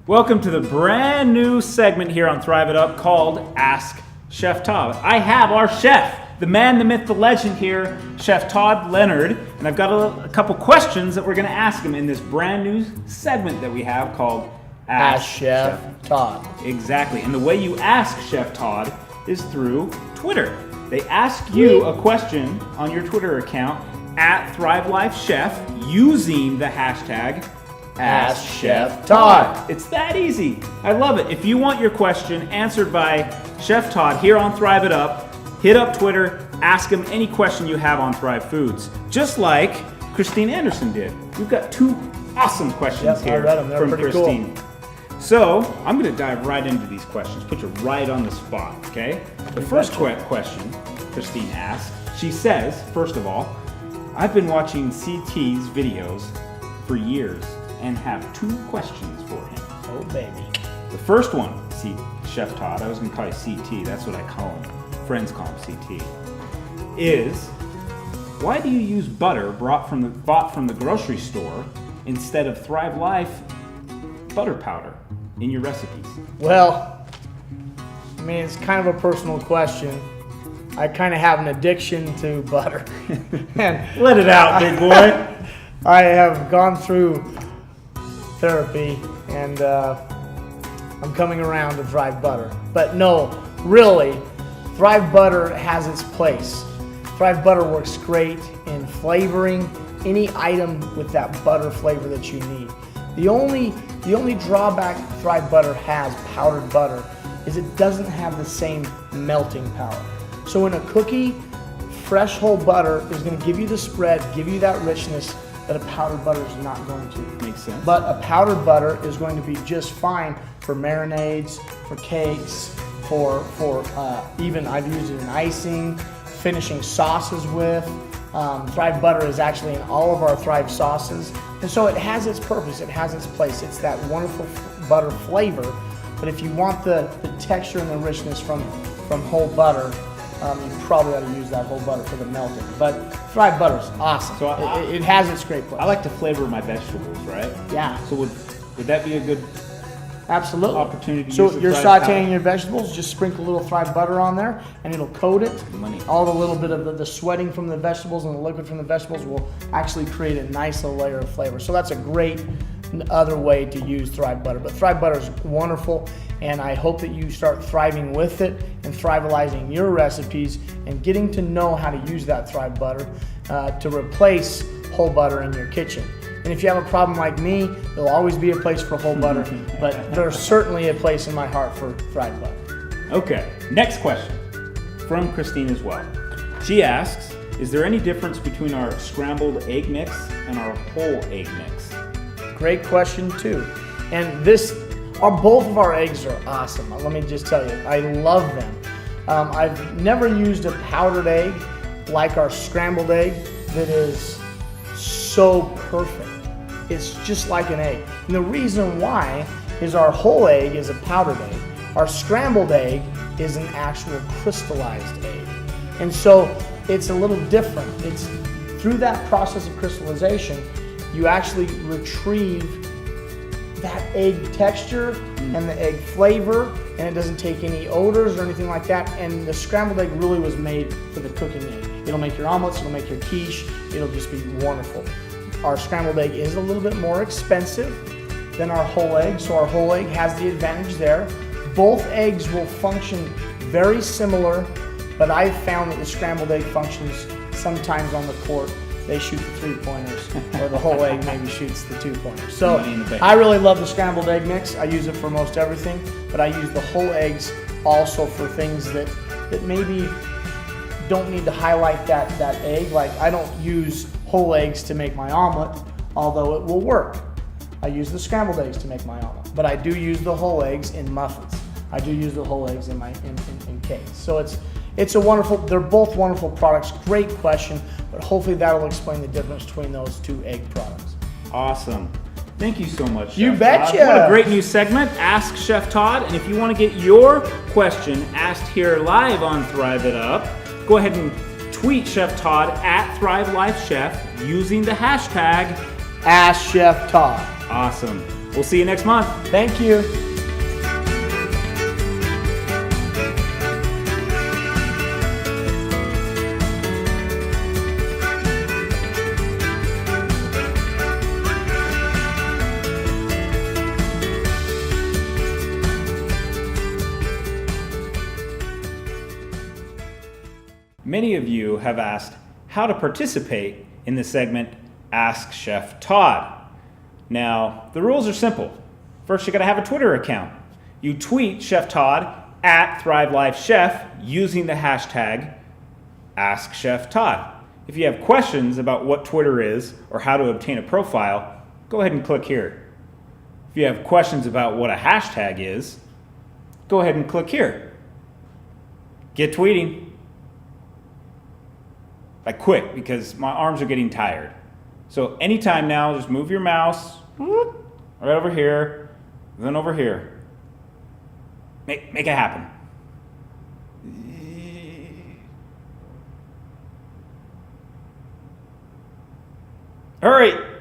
Welcome to the brand new segment here on Thrive It Up called Ask Chef Todd. I have our chef, the man, the myth, the legend here, Chef Todd Leonard, and I've got a couple questions that we're going to ask him in this brand new segment that we have called Ask Chef Todd. Exactly, and the way you ask Chef Todd is through Twitter. They ask you a question on your Twitter account at Thrive Life Chef using the hashtag Ask Chef Todd. It's that easy. I love it. If you want your question answered by Chef Todd here on Thrive It Up, hit up Twitter, ask him any question you have on Thrive Foods. Just like Christine Anderson did. We've got two awesome questions here I read them. They're from pretty Christine. cool. So I'm going to dive right into these questions, put you right on the spot, okay? The first question Christine asked, she says, first of all, I've been watching CT's videos for years and have two questions for him. Oh, baby. The first one, Chef Todd, I was going to call you CT, that's what I call him. Friends call him CT. Is, why do you use butter bought from the grocery store instead of Thrive Life butter powder in your recipes? Well, I mean, it's kind of a personal question. I kind of have an addiction to butter. And Let it out, big boy. I have gone through therapy and I'm coming around to Thrive Butter. But no, really, Thrive Butter has its place. Thrive Butter works great in flavoring any item with that butter flavor that you need. The only drawback Thrive Butter has, powdered butter, is it doesn't have the same melting power. So in a cookie, fresh whole butter is going to give you the spread, give you that richness that a powdered butter is not going to. Makes sense. But a powdered butter is going to be just fine for marinades, for cakes, for even I've used it in icing, finishing sauces with. Thrive Butter is actually in all of our Thrive sauces. And so it has its purpose, it has its place. It's that wonderful butter flavor. But if you want the texture and the richness from whole butter, you probably ought to use that whole butter for the melting. But Thrive Butter is awesome. So it has its great place. I like to flavor my vegetables, right? Yeah. So would that be a good Absolutely. opportunity to So use the you're Thrive sauteing powder? your vegetables, just sprinkle a little Thrive Butter on there and it'll coat it. Money. All the little bit of the sweating from the vegetables and the liquid from the vegetables will actually create a nice little layer of flavor. So that's a great other way to use Thrive Butter. But Thrive Butter is wonderful, and I hope that you start thriving with it and thrivalizing your recipes and getting to know how to use that Thrive Butter to replace whole butter in your kitchen. And if you have a problem like me, there'll always be a place for whole butter, but there's certainly a place in my heart for Thrive Butter. Okay, next question from Christine as well. She asks, is there any difference between our scrambled egg mix and our whole egg mix? Great question too. And both of our eggs are awesome. Let me just tell you, I love them. I've never used a powdered egg like our scrambled egg that is so perfect. It's just like an egg. And the reason why is our whole egg is a powdered egg. Our scrambled egg is an actual crystallized egg. And so it's a little different. It's through that process of crystallization, you actually retrieve that egg texture and the egg flavor, and it doesn't take any odors or anything like that. And the scrambled egg really was made for the cooking egg. It'll make your omelets, it'll make your quiche, it'll just be wonderful. Our scrambled egg is a little bit more expensive than our whole egg, so our whole egg has the advantage there. Both eggs will function very similar, but I've found that the scrambled egg functions sometimes on the court. They shoot the 3-pointers, or the whole egg maybe shoots the 2-pointers. So I really love the scrambled egg mix. I use it for most everything, but I use the whole eggs also for things that maybe don't need to highlight that egg. Like I don't use whole eggs to make my omelet, although it will work. I use the scrambled eggs to make my omelet, but I do use the whole eggs in muffins. I do use the whole eggs in cakes. So it's a wonderful, they're both wonderful products. Great question, but hopefully that'll explain the difference between those two egg products. Awesome. Thank you so much, You Chef betcha. Todd. What a great new segment, Ask Chef Todd. And if you want to get your question asked here live on Thrive It Up, go ahead and tweet Chef Todd at Thrive Life Chef using the hashtag Ask Chef Todd. Awesome. We'll see you next month. Thank you. Many of you have asked how to participate in the segment Ask Chef Todd. Now, the rules are simple. First, you gotta have a Twitter account. You tweet Chef Todd at ThriveLiveChef using the hashtag AskChefTodd. If you have questions about what Twitter is or how to obtain a profile, go ahead and click here. If you have questions about what a hashtag is, go ahead and click here. Get tweeting. Like quick, because my arms are getting tired. So anytime now, just move your mouse right over here, then over here. Make it happen. Hurry!